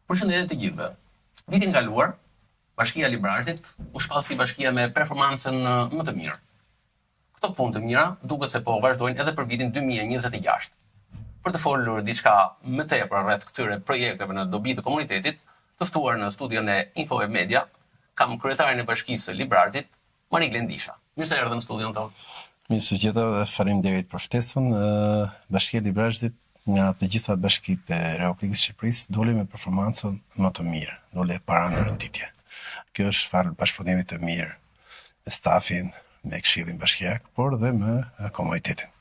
Përshëndetje të gjithëve. Vitin kaluar, Bashkia e Librazhit u shpall si bashkia me performancën më të mirë. Këto punë të mira duket se po vazhdojnë edhe për vitin 2026. Për të folur diçka më tepër rreth këtyre projekteve në dobi të komunitetit, të ftuar në studion e Infoweb Media, kam kryetarin e Bashkisë së Librazhit, Mari Glendisha. Mirë se erdhën në studion tonë. Mirë se gjithë dhe faleminderit për ftesën. Bashkia e Librazhit nga të gjitha bashkitë e Republikës Shqipërisë doli me performancën më të mirë, doli e para në renditje. Kjo është fal bashkëpunimit të mirë me stafin, me këshillin bashkiak, por dhe me komunitetin.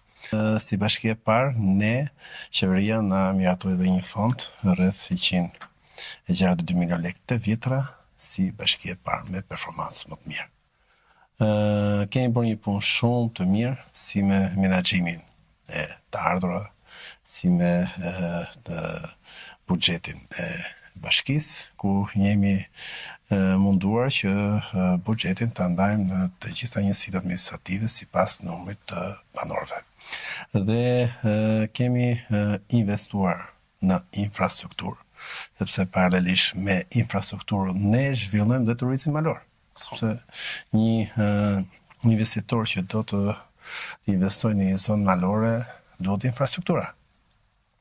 Si bashkia e parë, ne, qeveria na miratoi dhe një fond rreth 162 milion lekë të vjetra si bashkia e parë me performancë më të mirë. Kemi bërë një punë shumë të mirë si me menaxhimin e të ardhurave, si me buxhetin e bashkisë, ku jemi munduar që buxhetin ta ndajmë në të gjitha njësitë administrative sipas numrit të banorëve. Dhe kemi investuar në infrastrukturë, sepse paralelisht me infrastrukturën ne zhvillojmë dhe turizmin malor. Sepse një investitor që do të investojë në një zonë malore duhet infrastruktura.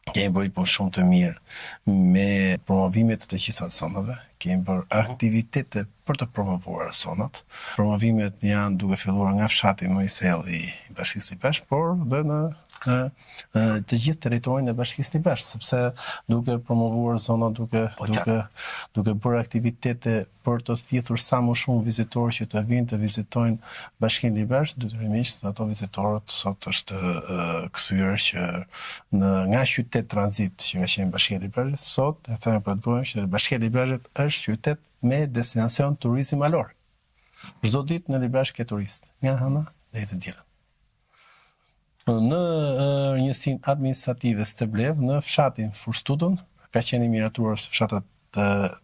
Kemi bërë punë shumë të mirë me promovimet të gjitha zonave, kemi bërë aktivitete për të promovuar zonat. Promovimet janë duke filluar nga fshati më i thellë i Bashkisë Librazh, por dhe në të gjithë territorin e Bashkisë Librazh, sepse duke promovuar zonat, duke bërë aktivitete për të thithur sa më shumë vizitorë që të vinë të vizitojnë Bashkinë Librazh, detyrimisht ato vizitorët sot është kthyer që nga qytet tranzit që ka qenë Bashkia e Librazhit, sot e them për të gojë që Bashkia e Librazhit është qytet me destinacion turizmi malor. Çdo ditë në Librazh ke turist, nga hëna deri të dielën. Në njësinë administrative Steblev, në fshatin Furstudën, ka qenë i miratuar fshatrat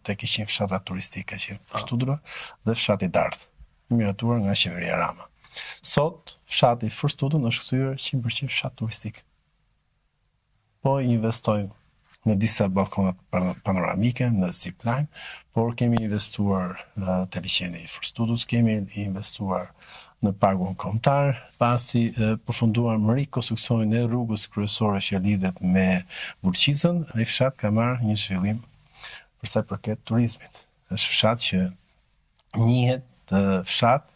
tek ishin fshatrat turistik, ka qenë Furstudra dhe fshati Dardh, i miratuar nga qeveria Rama. Sot fshati Furstudën është kthyer 100% fshat turistik. Po investojmë në disa balkona panoramike, në zipline, por kemi investuar te liçeni i Furstudës, kemi investuar në parkun kombëtar, pasi përfunduar më rikonstruksionin e rrugës kryesore që lidhet me Bulqizën, ai fshat ka marrë një zhvillim për sa i përket turizmit. Është fshat që njihet fshat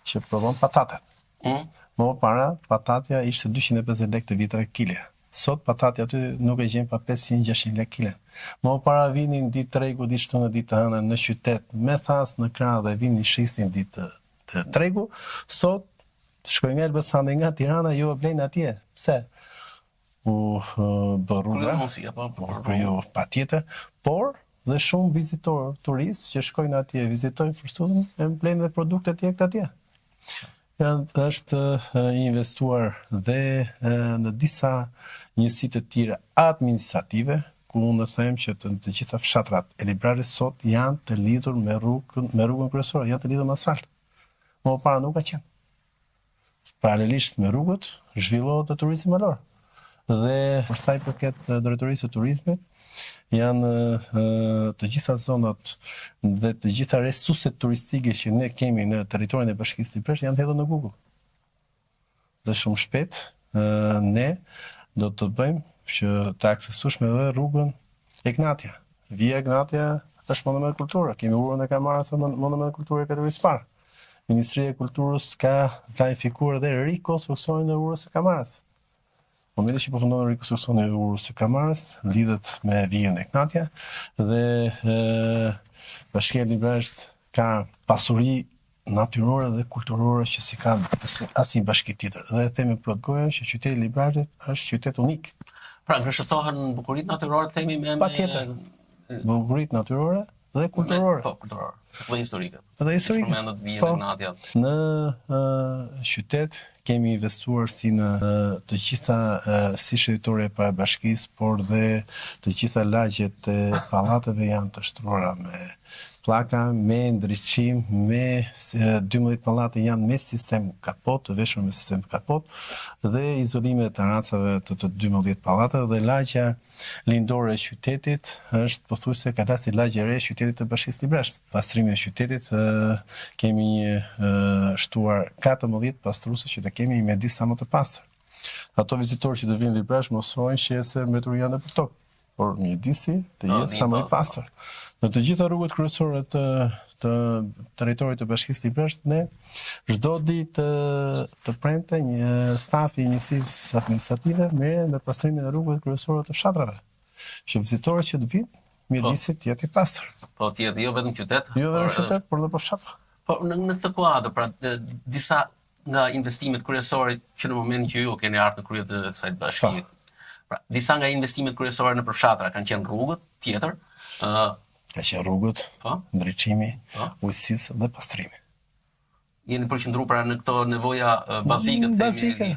që prodhon patatet. Më para patatja ishte 250 lekë të vjetra kilja. Sot patatja aty nuk e gjen pa 500-600 lekë kilën. Më para vinin ditë tregu, ditë shtunë, ditë të hëna në qytet me thas në krah dhe vinin shisnin ditë të tregu. Sot shkojnë nga Elbasani, nga Tirana, jo e blejnë atje. Pse? U bë rruga, krijo patjetër, por dhe shumë vizitorë, turistë që shkojnë atje, vizitojnë Furstudën, e blejnë dhe produktet e atje. Është investuar dhe në disa njësi të tjera administrative, ku unë them që të gjitha fshatrat e Librazhit sot janë të lidhur me rrugën kryesore, janë të lidhur me asfalt. Më para nuk ka qenë. Paralelisht me rrugët, zhvillohet turizmi malor. Dhe për sa i përket drejtorisë së turizmit, janë të gjitha zonat dhe të gjitha resurset turistike që ne kemi në territorin e Bashkisë Librazh janë hedhur në Google. Dhe shumë shpejt ne do të bëjmë që të aksesueshme edhe rrugën Egnatia. Via Egnatia është monument kulturor. Kemi urën e Kamarës monument kulturor e kategorisë parë. Ministria e Kulturës ka planifikuar dhe rikonstruksionin e urës së Kamarës. Momenti që përfundon rikonstruksioni i urës së Kamarës lidhet me vijën e Egnatia dhe Bashkia e Librazhit ka pasuri natyrore dhe kulturore që si kanë asnjë bashki tjetër. Dhe themi plot gojën që qyteti i Librazhit është qytet unik. Pra ngërshëtohen bukuritë natyrore themi me patjetër. Bukuritë natyrore dhe kulturore. Po, kulturore. Dhe historike. Dhe historike. Përmendet vijën Po. e Gnatja. Në qytet kemi investuar si në të gjitha si shëritore e parabashkisë, por dhe të gjitha lagjet e pallateve janë të shtruara me pllaka, me ndriçim, me 12 pallate janë me sistem kapot, të veshur me sistem kapot dhe izolime të terracave të 12 pallateve dhe lagja lindore e qytetit është pothuajse ka dalë si lagje e re e qytetit të Bashkisë Librashtit. Pastrimi i qytetit kemi një shtuar 14 pastruese që të kemi me disa më të pastër. Ato vizitorë që do vinë në Librash mosojnë që se mbetur janë nëpër tokë, por mjedisi të jetë sa më i pastër. Në të gjitha rrugët kryesore të territorit të Bashkisë Librashtit, ne çdo ditë të premte një staf i njësisë administrative merren në pastrimin e rrugëve kryesore të fshatrave, që vizitorët që të vinë, mjedisi të jetë i pastër. Po të jetë jo vetëm qytet, Jo vetëm qytet, por edhe fshatra. Po në këtë kuadër, pra disa nga investimet kryesore që në momentin që ju keni ardhur në krye të kësaj bashkie. Pra, disa nga investimet kryesore në fshatra kanë qenë rrugët, tjetër, ka qenë rrugët, ndriçimi, ujësisë dhe pastrimi. Jeni përqendruar pra në këto nevoja bazike të bazike.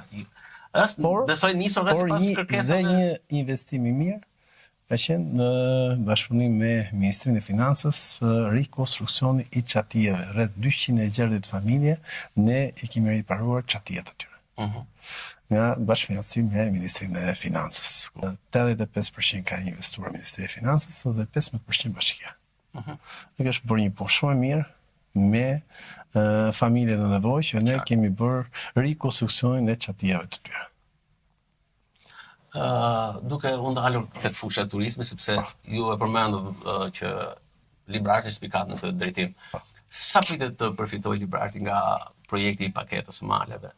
Besoj nisur nga sipas kërkesave. Dhe një investim i mirë ka qenë në bashkëpunim me Ministrinë e Financës rikonstruksioni i çatijeve, rreth 260 familje, ne i kemi riparuar çatijet atyre. Nga bashkëfinancim me Ministrinë e Financës. 85% ka investuar Ministria e Financës dhe 15% bashkia. Dhe është bërë një punë shumë e mirë me familje në nevojë që ne kemi bërë rikonstruksionin e çatijeve të tyre. Duke u ndalur tek fusha e turizmit, sepse ju e përmendët që Librashti spikat në këtë drejtim. Sa pritet të përfitojë Librashti nga projekti i paketës së maleve?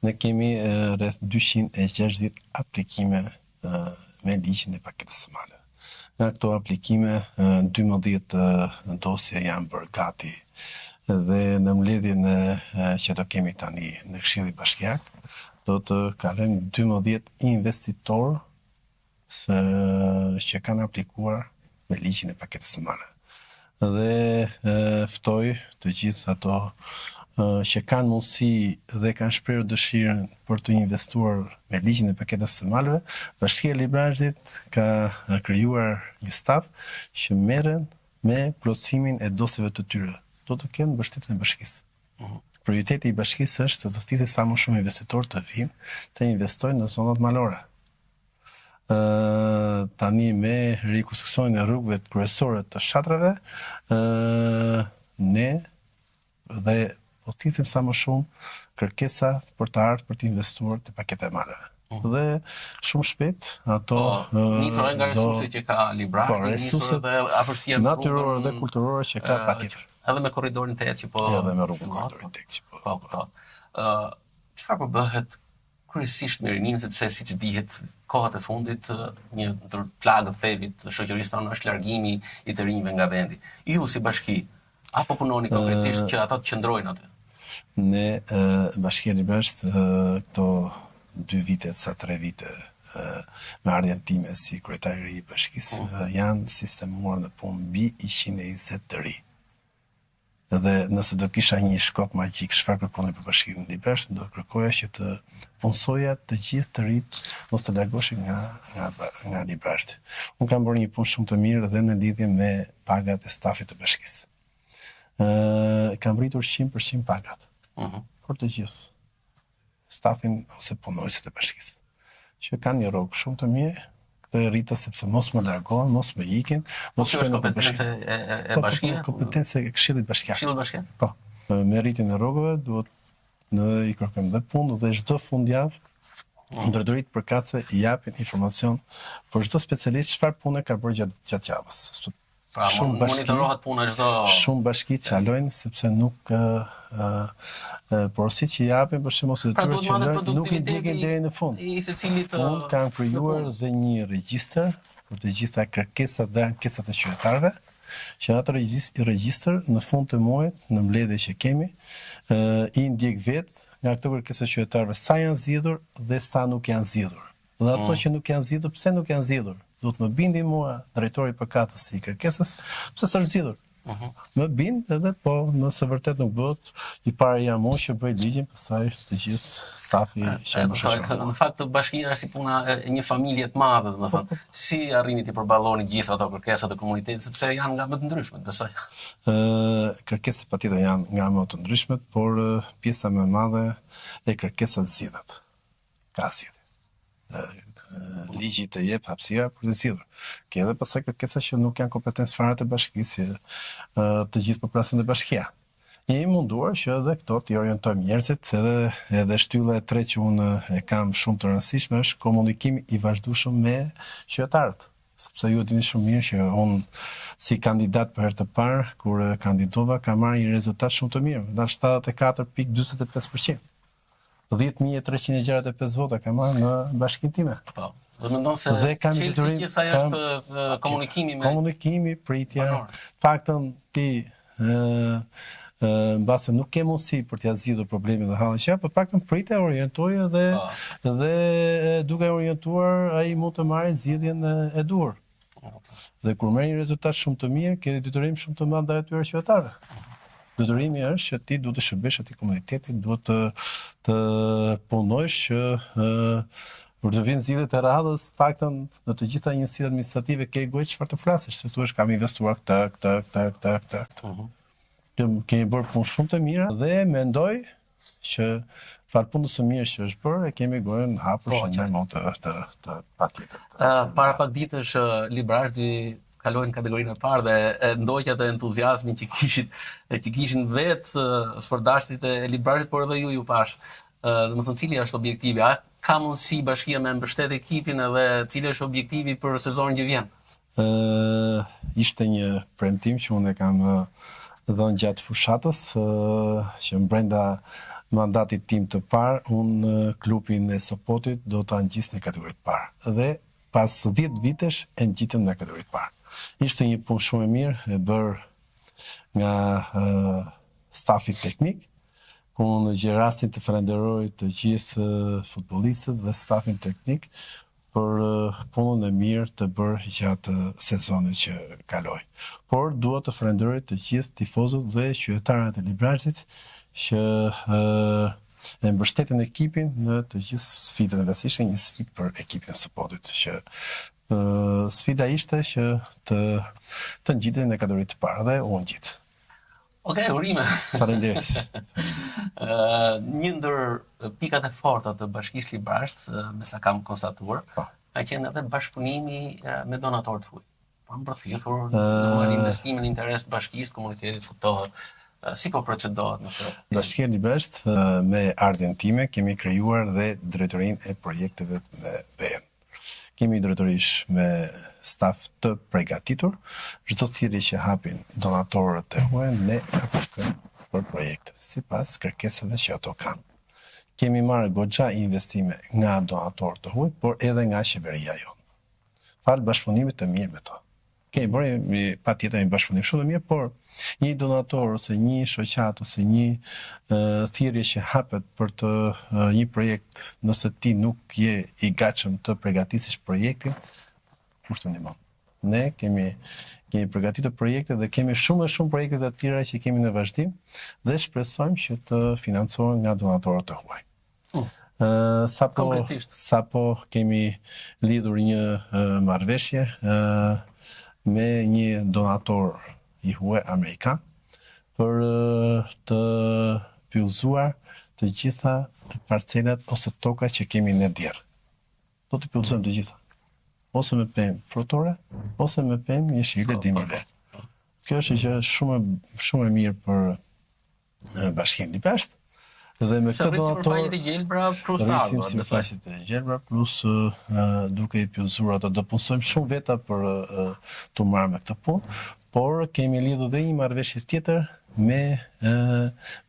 Ne kemi rreth 260 aplikime me ligjin e paketës së maleve. Nga këto aplikime, 12 dosje janë bërë gati dhe në mbledhjen që do kemi tani në Këshillin Bashkiak, do të kalojmë 12 investitorë që kanë aplikuar me ligjin e paketës së maleve. Dhe ftoj të gjithë ato që kanë mundësi dhe kanë shprehur dëshirën për të investuar me ligjin e paketës së maleve, Bashkia e Librashtit ka krijuar një staf që merren me plotësimin e dosjeve të tyre. Do të kenë mbështetjen e bashkisë. Prioriteti i bashkisë është të thithë sa më shumë investitorë të vinë të investojnë në zonat malore. Tani me rikonstruksionin e rrugëve kryesore të fshatrave, ne dhe po thithim sa më shumë kërkesa për të ardhur për të investuar te paketa e maleve. Dhe shumë shpejt ato nisur nga resurset që ka Librashti, nisur dhe afërsia natyrore dhe kulturore që ka patjetër. Edhe me korridorin 8 që po. Edhe me rrugën korridorin 8 që po. Po. Çfarë bëhet kryesisht me rinin, sepse siç dihet, kohët e fundit një ndër plagët thevit të shoqërisë tonë është largimi i të rinjve nga vendi. Ju si bashki, apo punoni konkretisht që ata të qëndrojnë aty? Ne Bashkia e Librashtit këto 2 vite, sa 3 vite me ardhjen time si kryetari i bashkisë janë sistemuar në punë mbi 120 të ri. Dhe nëse do kisha një shkop magjik çfarë kërkonin për Bashkinë e Librashtit, do kërkoja që të punsoja të gjithë të rit mos të largoshin nga Librashti. Unë kam bërë një punë shumë të mirë dhe në lidhje me pagat e stafit të bashkisë. Kam rritur 100% pagat. Për të gjithë stafin ose punonësit e bashkisë, që kanë një rrogë shumë të mirë, këtë rrita sepse mos më largohen, mos më ikin, mos shkojnë në kompetencë e bashkisë. Kompetencë e Këshillit Bashkiak. Këshillit Bashkiak. Po. Me rritjen e rrogëve duhet i kërkojmë dhe punë dhe çdo fundjavë ndërturit përkatëse i japin informacion për çdo specialist çfarë pune ka bërë gjatë javës. Pra, monitorohet puna çdo. Shumë bashki çalojnë sepse nuk porosit që japin për shembull se tyre që nuk i ndjekin deri në fund. I secilit Unë kam krijuar dhe një regjistër për të gjitha kërkesat dhe ankesat e qytetarëve, që në atë regjistër në fund të muajit, në mbledhje që kemi, i ndjek vetë nga këto kërkesa të qytetarëve sa janë zgjidhur dhe sa nuk janë zgjidhur. Dhe ato që nuk janë zgjidhur, pse nuk janë zgjidhur? Do të më bindi mua drejtori i përkatës i kërkesës, pse s'është zgjidhur. Më bind edhe po, nëse vërtet nuk bëhet, i pari jam unë që bëj ligjin, pastaj të gjithë stafi që më shoqëron. Në fakt bashkia është si puna e një familje të madhe, domethënë. Si arrini të përballoni gjithë ato kërkesat e komunitetit, sepse janë nga më të ndryshmet, besoj. Kërkesat patjetër janë nga më të ndryshmet, por pjesa më e madhe e kërkesat zgjidhet. Ka zgjidhje. Ligji të jep hapësira për të zgjidhur. Ke edhe pasaj kërkesa që nuk janë kompetencë fare të bashkisë, të gjithë përplasin të bashkia. Jemi munduar që edhe këto t'i orientojmë njerëzit, edhe shtylla e tretë që unë e kam shumë të rëndësishme është komunikimi i vazhdueshëm me qytetarët. Sepse ju dini shumë mirë që unë si kandidat për herë të parë, kur kandidova, kam marrë një rezultat shumë të mirë, ndar 74.45%. 10.365 vota ka marrë në bashkinë time. Po. Do mendon se çelësi që kësaj është komunikimi pritja. Paktën ti mbase nuk ke mundësi për t'ia zgjidhur problemin dhe hallin që, por paktën pritja orientoje dhe duke orientuar ai mund të marrë zgjidhjen e duhur. Dhe kur merr një rezultat shumë të mirë, ke detyrim shumë të madh ndaj atyre qytetarëve. Detyrimi është që ti duhet të shërbesh atij komunitetit, duhet të punojsh që kur të vinë zgjidhjet e radhës, paktën në të gjitha njësitë administrative ke gojë çfarë të flasësh, se thuash kam investuar këtë. Kemi bërë punë shumë të mira dhe mendoj që fal punës së mirë që është bërë, e kemi gojën hapur që ne mund të patjetër. Para pak ditësh Librarti kalojnë kategorinë e parë dhe ndoqja të entuziazmit që kishin vetë sfordashtit e Librartit, por edhe ju pash. Domethënë cili është objektivi? A ka mundësi bashkia me mbështet ekipin edhe cili është objektivi për sezonin që vjen? Ishte një premtim që unë e kam dhënë gjatë fushatës, që brenda mandatit tim të parë, unë klubin e Sopotit do ta ngjis në kategorinë e parë. Dhe pas 10 vitesh e ngjitëm në kategorinë e parë. Ishte një punë shumë e mirë, e bërë nga stafi teknik, ku unë gjej rastin të falenderoj të gjithë futbollistët dhe stafin teknik për punën e mirë të bërë gjatë sezonit që kaloi. Por dua të falenderoj të gjithë tifozët dhe qytetarët e Librartit që e mbështetën ekipin në të gjithë sfidën, dhe ishte një sfidë për ekipin e Sopotit, që sfida ishte që të ngjitej në kategorinë të parë dhe u ngjit. Okej, urime. Faleminderit. Një ndër pikat e forta të Bashkisë Librasht, me sa kam konstatuar, ka qenë edhe bashkëpunimi me donatorët huaj. Pa mbërthyer në investimin e interes të bashkisë, komunitetit kuptohet. Si po procedohet në këtë? Bashkia Librasht me ardhjen time kemi krijuar dhe drejtorinë e projekteve me BE. Kemi drejtorish me staf të përgatitur, çdo thirrje që hapin donatorët e huaj ne aplikojmë për projekte, sipas kërkesave që ato kanë. Kemi marrë goxha investime nga donatorët të huaj, por edhe nga qeveria jonë. Fal bashkëpunimit të mirë me to. Kemi bërë patjetër një bashkëpunim shumë të mirë, por një donator ose një shoqat ose një thirrje që hapet për të një projekt, nëse ti nuk je i gatshëm të përgatisësh projektin, kush të ndihmon? Ne kemi përgatitur projekte dhe kemi shumë e shumë projekte të tjera që kemi në vazhdim dhe shpresojmë që të financohen nga donatorët e huaj. Sapo kemi lidhur një marrëveshje me një donator i huaj amerikan për të pyllëzuar të gjitha parcelat ose tokat që kemi në djerë. Do të pyllëzojmë të gjitha. Ose me pemë frutore, ose me pemë një shile dimive. Kjo është gjë shumë e mirë për Bashkinë Librasht. Dhe me këtë donator rrisim sipërfaqet e gjelbra plus duke i pyllëzuar ato, do punësojmë shumë veta për të marrë me këtë punë, por kemi lidhur dhe një marrëveshje tjetër me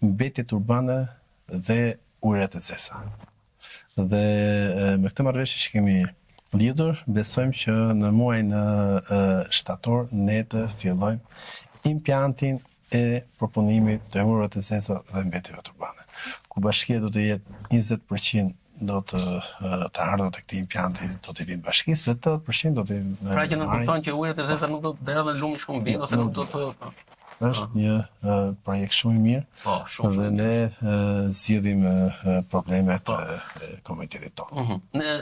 mbetjet urbane dhe ujërat e zeza. Dhe me këtë marrëveshje që kemi lidhur, besojmë që në muajin shtator ne të fillojmë impjantin e proponimit të ujërat e zeza dhe mbetjeve urbane. Ku bashkia do të jetë 20% do të ardhur tek këtij impjanti, do të vinë bashkisë dhe 80% do të Pra që nuk kupton që ujërat e zeza nuk do të derdhen lumi shkumbin ose nuk do të është një projekt shumë i mirë. Po, shumë dhe ne zgjidhim problemet e komunitetit tonë.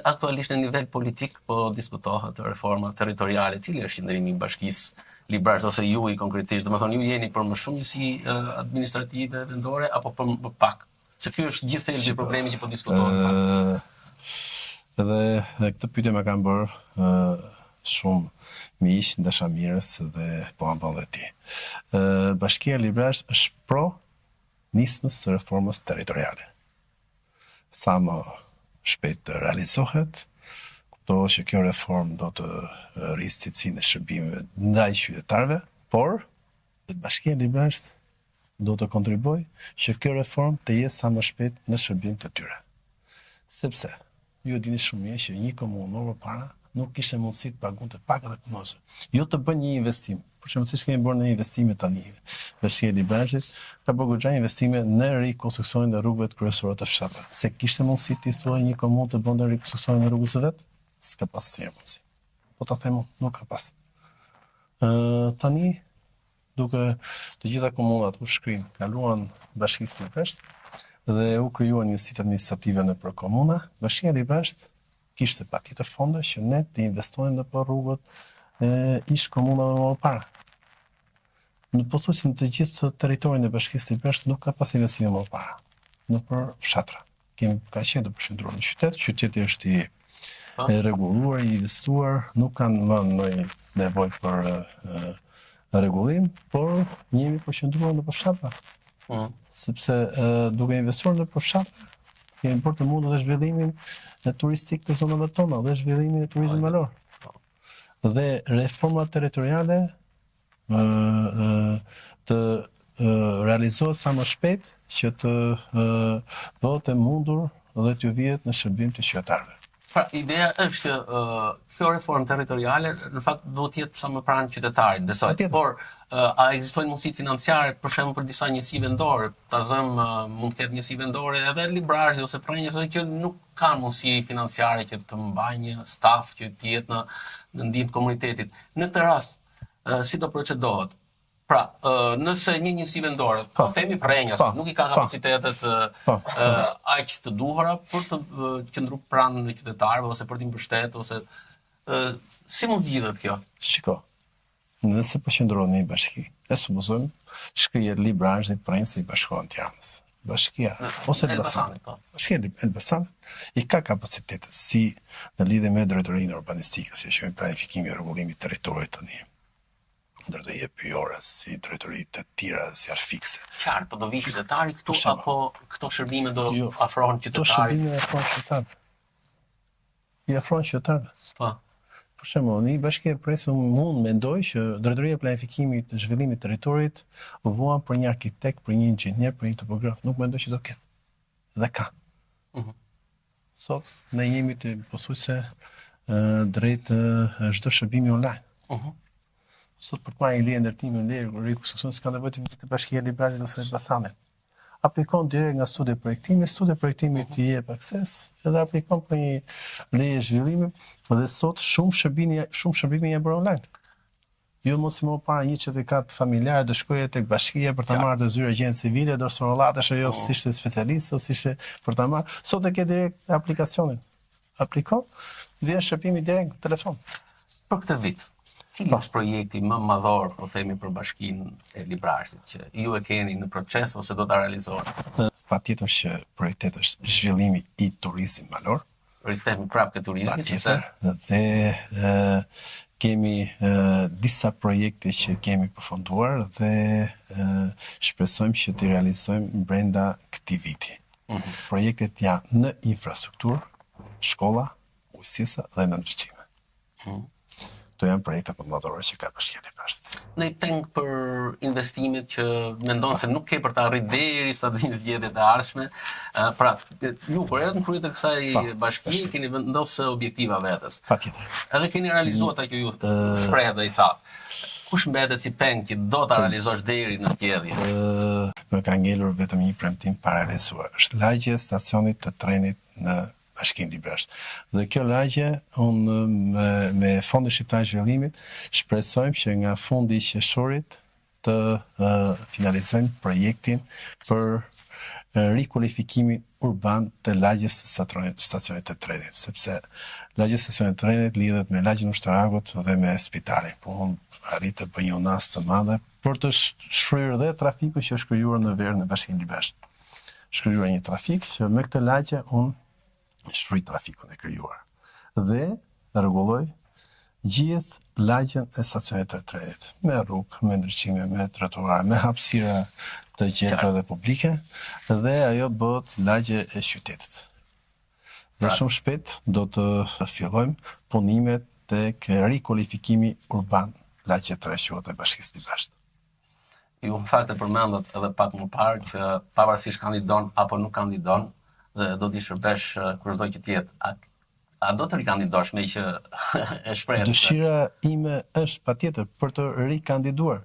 Aktualisht në nivel politik po diskutohet reforma territoriale. Cili është qëndrimi i Bashkisë Librare ose ju konkretisht? Domethënë ju jeni për më shumë njësi administrative vendore apo për më pak? Se ky është gjithë thelbi i problemit që po diskutohet. Edhe këtë pyetje më kanë bërë shumë miq, dashamirës dhe po më bën dhe ti. Bashkia Librare është pro nismës së reformës territoriale. Sa më shpejt të realizohet, kuptohet që kjo reformë do të rrisë cilësinë e shërbimeve ndaj qytetarëve, por Bashkia Librare do të kontribuoj që kjo reformë të jetë sa më shpejt në shërbim të tyre. Sepse ju e dini shumë mirë që një komunë më parë nuk kishte mundësi të pagunte pak edhe punëse. Jo të bën një investim. Për shembull, siç kemi bërë në investime tani. Bashkia Librare ka bërë goxha investime në rikonstruksionin e rrugëve kryesore të fshatëve. Pse kishte mundësi të thuaj një komunë të bënte rikonstruksionin e rrugës së vet? S'ka pas asnjë mundësi. Po ta them, nuk ka pas. Tani duke të gjitha komunat u shkrin, kaluan Bashkisë Librare dhe u krijuan njësitë administrative nëpër komuna, Bashkia Librare kishte patjetër fonde që ne të investojmë në për rrugët ish komunave më parë. Në pothuajse në të gjithë territorin e Bashkisë Librare nuk ka pas investime më parë. Në për fshatra. Kemi ka qenë të përshëndruar në qytet, qyteti është i rregulluar, i investuar, nuk kanë më ndonjë nevojë për rregullim, por jemi përqendruar në për fshatra. Sepse duke investuar në për fshatra, kemi bërë të mundur dhe zhvillimin turistik të zonave tona dhe zhvillimin e turizmit malor. Dhe reforma territoriale të realizohet sa më shpejt që të bëhet e mundur dhe të vihet në shërbim të qytetarëve. Pra, ideja është që kjo reformë territoriale në fakt duhet të jetë sa më pranë qytetarit, besoj. Por a ekzistojnë mundësitë financiare për shembull për disa njësi vendore? Ta zëm mund të ketë njësi vendore edhe librare ose prenjës që nuk kanë mundësi financiare që të mbajnë një staf që të jetë në ndihmë të komunitetit. Në këtë rast, si do procedohet? Pra, nëse një njësi vendore, po themi prenjas, nuk i ka kapacitetet aq të duhura për të qëndruar pranë në qytetarëve ose për të mbështetur ose si mund zgjidhet kjo? Shiko. Nëse po qëndrohet në një bashki, e supozojmë, shkrihet Librare dhe Prenjës i Bashkohen Tiranës. Bashkia ose Elbasanit. Bashkia Elbasanit i ka kapacitetet si në lidhje me drejtorinë urbanistike, si që planifikimi e rregullimit të territorit tani. Ndër të jep pyjore, si drejtoritë të tjera, si arfikse. Qartë, po do vi qytetari këtu apo këto shërbime do afrohen qytetarit? Këto shërbime i afrohen qytetarëve. I afrohen qytetarëve. Po. Për shembull, një bashki e presë mund mendoj që drejtoria e planifikimit të zhvillimit të territorit vuan për një arkitekt, për një inxhinier, për një topograf, nuk mendoj që do ketë. Dhe ka. Sot ne jemi të pothuajse drejt çdo shërbimi online. Sot për të marrë një leje ndërtimi në rikonstruksion s'ka nevojë të vitë Bashkia Librare ose Elbasanit. Aplikon direkt nga studi projektimi të jep akses, edhe aplikon për një leje zhvillimi dhe sot shumë shërbime janë bërë online. Jo mos i më para një certifikat familjar do shkoje tek bashkia për ta marrë të zyra gjendje civile, dorso rollatësh ajo si ishte specialist ose si ishte për ta marrë. Sot e ke direkt aplikacionin. Aplikon, vjen shërbimi direkt në telefon. Për këtë vit, cili është projekti më madhor, po themi, për Bashkinë e Librarit që ju e keni në proces ose do ta realizoni? Patjetër që prioritet është zhvillimi i turizmit malor. Rithemi prapë këtë turizmi. Patjetër. Dhe kemi disa projekte që kemi përfunduar dhe shpresojmë që të realizojmë brenda këtij viti. Projektet janë në infrastrukturë, shkolla, ujësisa dhe në ndriçime. Këto janë projekte përmbajtore që ka Bashkia Librare. Në i peng për investimet që mendon se nuk ke për të arritur derisa të vinë zgjedhjet e ardhshme. Pra, ju por edhe në krye të kësaj bashkie keni vendosur objektiva vetes. Patjetër. Edhe keni realizuar ato që ju shpreh dhe i thatë. Kush mbetet si peng që do ta realizosh deri në zgjedhje? Më ka ngelur vetëm një premtim pa realizuar. Është lagja e stacionit të trenit në Bashkinë Librare. Dhe kjo lagje, unë me Fondin Shqiptar të Zhvillimit, shpresojmë që nga fundi i qershorit të finalizojmë projektin për rikualifikimin urban të lagjes së stacionit të trenit, sepse lagja e stacionit të trenit lidhet me lagjen Ushtaragut dhe me spitalin. Po unë arrit të bëj një unas të madhe për të shfryrë dhe trafikun që është krijuar në verë në Bashkinë Librasht. Shkryuar një trafik që me këtë lagje unë shfryj trafikun e krijuar dhe rregulloj gjithë lagjen e stacionit të trenit, me rrugë, me ndryqime, me trotuar, me hapësira të gjelbrave publike dhe ajo bëhet lagje e qytetit. Dhe shumë shpejt do të fillojmë punimet tek rikualifikimi urban lagje 3 quhet e Bashkisë Librasht. Ju në fakt e përmendët edhe pak më parë që pavarësisht kandidon apo nuk kandidon, dhe do t'i shërbesh kur çdo që tjetë. A do të rikandidosh me që e shpreh? Dëshira ime është patjetër për të rikandiduar,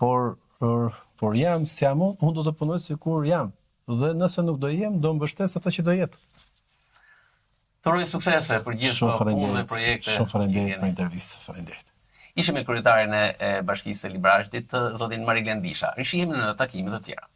por jam si jam unë do të punoj sikur jam. Dhe nëse nuk do jem, do mbështes ato që do jetë. Të uroj suksese për gjithë punë dhe projekte. Shumë faleminderit për intervistë. Faleminderit. Ishim me kryetarin e Bashkisë së Librashtit, zotin Mariglend Disha. Rishihemi në takime të tjera.